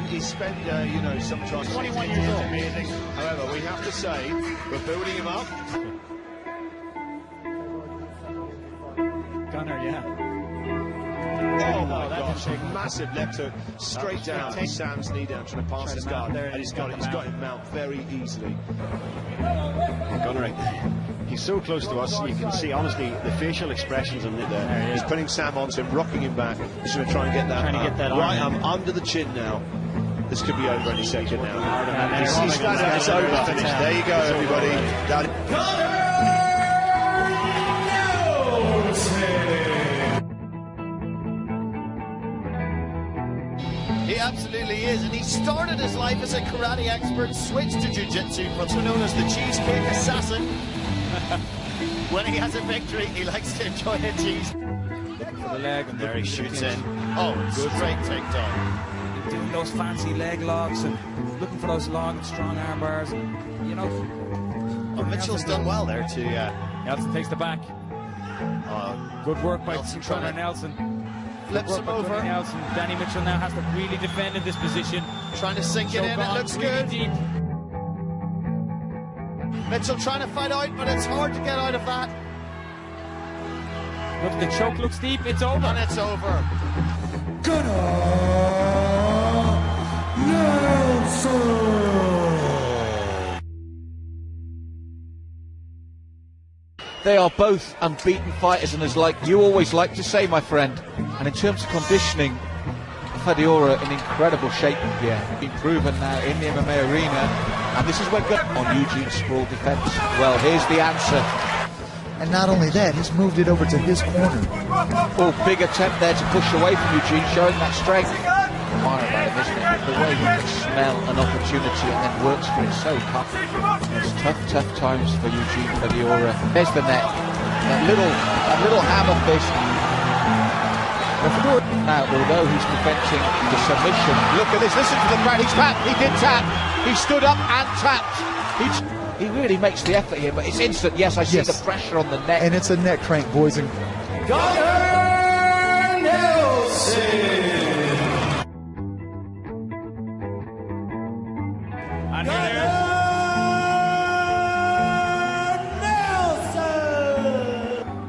He's spent, you know, sometimes 21 years old. Amazing. However, we have to say, we're building him up. Gannar, yeah. Oh my gosh, a massive left hook straight down. Sam's knee down, trying to pass his guard there, and he's got him out very easily. Gannar, he's so close to us, you can see honestly the facial expressions on it there. He's putting Sam onto him, rocking him back. He's going to try and get that, right arm under the chin now. This could be over any second now. He's standing, it's over, finished. There you go, everybody. He absolutely is, and he started his life as a karate expert, switched to jiu-jitsu, also known as the cheesecake assassin. When he has a victory, he likes to enjoy a cheese. Looking for the leg, and there he shoots in. Oh, good, straight takedown. Doing those fancy leg locks and looking for those long, strong arm bars. And, you know, Mitchell's done well there too. Nelson takes the back. Good work by Conor Nelson. Flips him over. Nelson. Danny Mitchell now has to really defend in this position. Trying to sink it in. It looks good. Deep. Mitchell trying to fight out, but it's hard to get out of that. Look, the choke looks deep. It's over. And it's over. They are both unbeaten fighters, and as like you always like to say, my friend, and in terms of conditioning, Fadiora in incredible shape here, been proven now in the MMA arena, and this is where on Eugene Sprawls defense. Well, here's the answer. And not only that, he's moved it over to his corner. Oh, big attempt there to push away from Eugene, showing that strength. Admire about him, isn't it? The way he can smell an opportunity and then works for it so tough. It's tough times for Eugene Fadiora. There's the net. That little hammer fist. Now, although he's preventing the submission, look at this, listen to the crowd, he's tapped, he did tap, he stood up and tapped. He really makes the effort here, but it's instant. Yes, I see the pressure on the neck. And it's a neck crank, boys. And Gannar Nelson! And here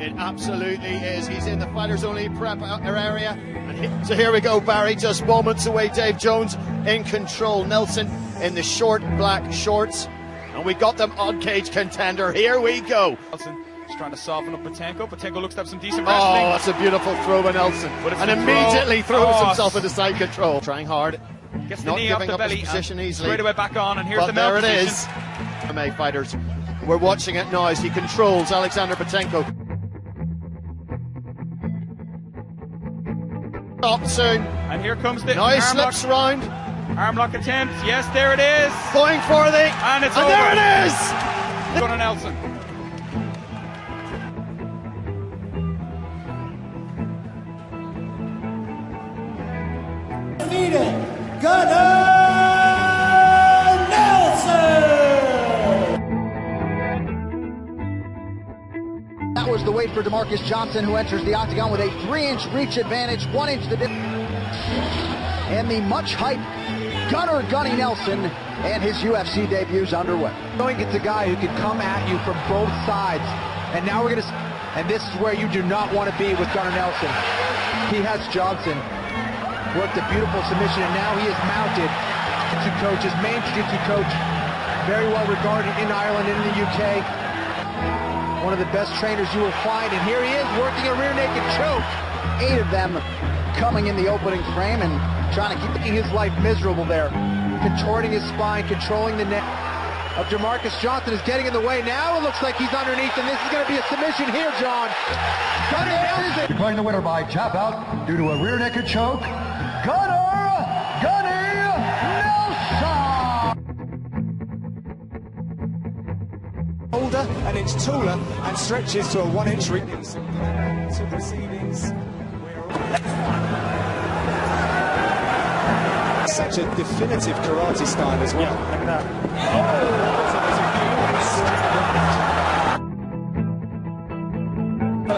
It absolutely is. He's in the fighters only prep area. So here we go, Barry, just moments away. Dave Jones in control. Nelson in the short black shorts. And we got them on cage contender. Here we go. Nelson is trying to soften up Patenko. Patenko looks to have some decent wrestling. Oh, that's a beautiful throw by Nelson. And immediately throws himself into side control. Trying hard. Gets the Not knee giving off the up belly. his position easily. Straight away back on, and here's But the mount there it position. is. MMA fighters. We're watching it now as he controls Alexander Patenko. Stop soon. And here comes the Now he arm slips lock. round. Arm lock attempt. Yes, there it is. Going for the. And it's and over. there it is. Gannar Nelson. Gannar Nelson! That was the weight for DeMarcus Johnson, who enters the octagon with a 3-inch reach advantage, 1 inch the and the much hyped Gannar Gunny Nelson and his UFC debuts underway. Knowing it's a guy who can come at you from both sides, and now we're and this is where you do not want to be with Gannar Nelson. He has Johnson. Worked a beautiful submission, and now he is mounted. Jiu-jitsu coach, his main jiu-jitsu coach, very well regarded in Ireland and in the UK. One of the best trainers you will find, and here he is working a rear naked choke. 8 of them coming in the opening frame and trying to keep making his life miserable there. Contorting his spine, controlling the neck of DeMarcus Johnson is getting in the way. Now it looks like he's underneath, and this is going to be a submission here, John. Declaring the winner by tap out due to a rear naked choke, Gannar Gunny Nelson! Older and it's taller and stretches to a 1-inch reach. To proceedings. Such a definitive karate style as well. Yeah, look at that.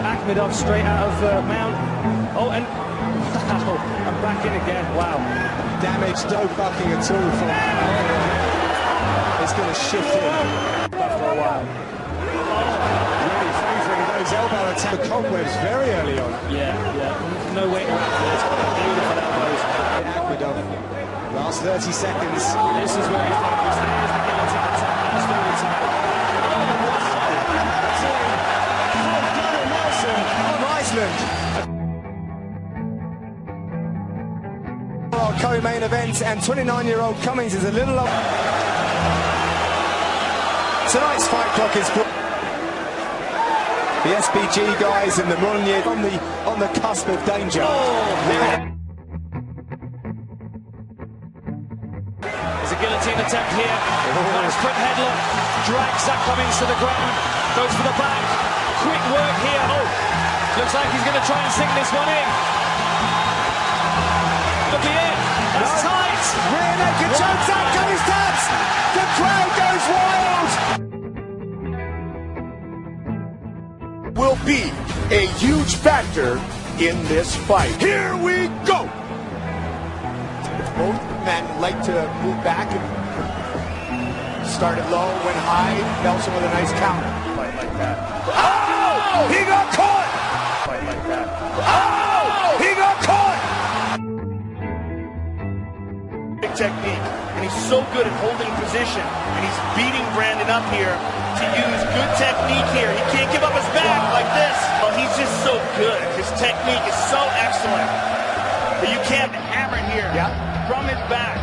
Akhmedov straight out of mount. Oh, and Wow, and back in again. Wow. Damage, no bucking at all from it's going to shift in after a while. Really favouring those elbow attacks. The cobwebs very early on. Yeah. No way to afterwards. Beautiful elbows. Aqueduct. Last 30 seconds. This is where he focused. There's the guillotine attack. That's the attack. Gannar Nelson of Iceland. Our co-main event, and 29-year-old Cummings is a little up. Tonight's fight clock is the SBG guys and the Mounier on the cusp of danger. There's a guillotine attempt here. Nice quick headlock. Drags Zach Cummings to the ground. Goes for the back. Quick work here. Looks like he's going to try and sink this one in. Could be it. That's tight. Rear naked choke. Zach Cummings taps. The crowd goes wild. Will be a huge factor in this fight. Here we go. Both men like to move back and started low, went high. Nelson with a nice counter. Fight like that. Oh! He got caught! Fight like that. Oh! He got caught! Big technique. And he's so good at holding position. And he's beating Brandon up here to use good technique here. He can't give up his back like this. Oh, he's just so good. His technique is so excellent. But you can't hammer here. Yeah. From his back.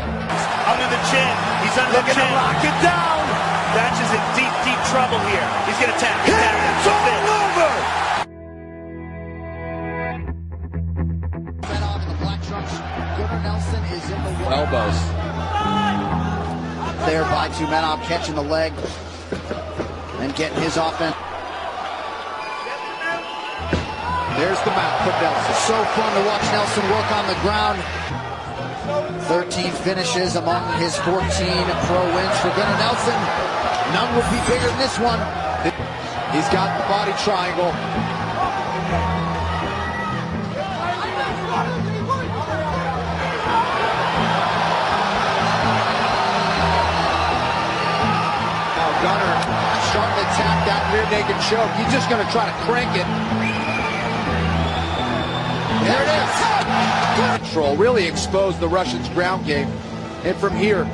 Under the chin. He's under the chin. Lock it down. Thatch is in deep, deep trouble here. He's going to tap. It's all over. Fed off the black trunks. Gannar Nelson is in the way. Elbows. There by Tumenov catching the leg and getting his offense. There's the mount for Nelson. So fun to watch Nelson work on the ground. 13 finishes among his 14 pro wins for Gannar Nelson. None will be bigger than this one. He's got the body triangle. Now Gannar starting to attack that rear naked choke. He's just going to try to crank it. There it is. Control really exposed the Russians' ground game, and from here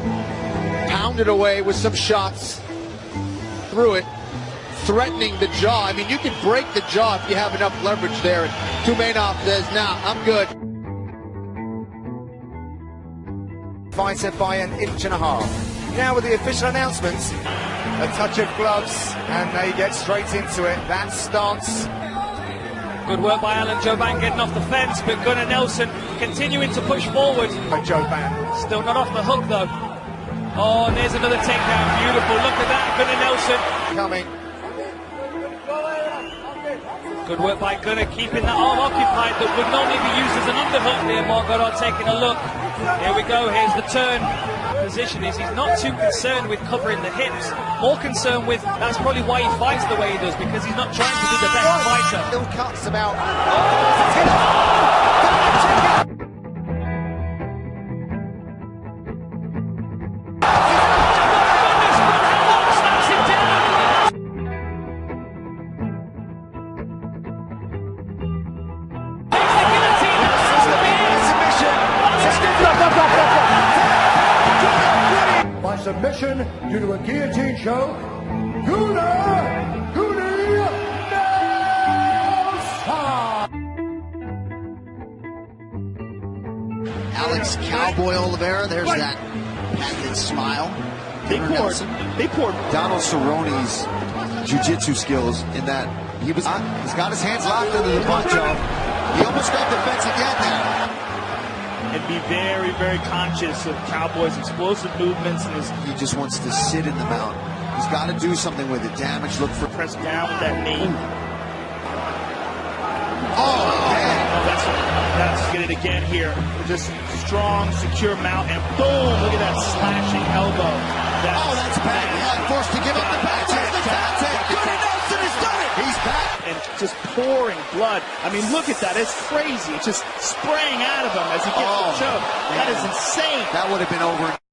pounded away with some shots through it, threatening the jaw. I mean, you can break the jaw if you have enough leverage there, and Tumenov says, nah, I'm good. Fight set by an inch and a half. Now with the official announcements, a touch of gloves and they get straight into it. That stance. Good work by Alan Jouban getting off the fence, but Gannar Nelson continuing to push forward. Jouban. Still not off the hook though. Oh, and there's another takedown. Beautiful. Look at that. Gannar Nelson coming. Good work by Gannar, keeping that arm occupied that would normally be used as an underhook there. Margarot taking a look. Here we go. Here's the turn. Position is he's not too concerned with covering the hips, more concerned with, that's probably why he fights the way he does, because he's not trying to do the best fighter. Still cuts him out. Submission due to a guillotine choke. Gannar Nelson. Alex Cowboy Oliveira, there's that patented smile. They poured Donald Cerrone's jiu-jitsu skills in that he's got his hands locked into the punch. He almost got the fence again there. And be very, very conscious of Cowboy's explosive movements and his. He just wants to sit in the mount. He's got to do something with it. Damage. Look for press down with that knee. Oh man! Oh, that's get it again here. Just strong, secure mount, and boom! Look at that slashing elbow. That's bad. Yeah, forced to give up the back. Gannar Nelson has done it. He's back. And just pouring blood. I mean, look at that. It's crazy. It's just spraying out of him as he gets the choke. That is insane. That would have been over.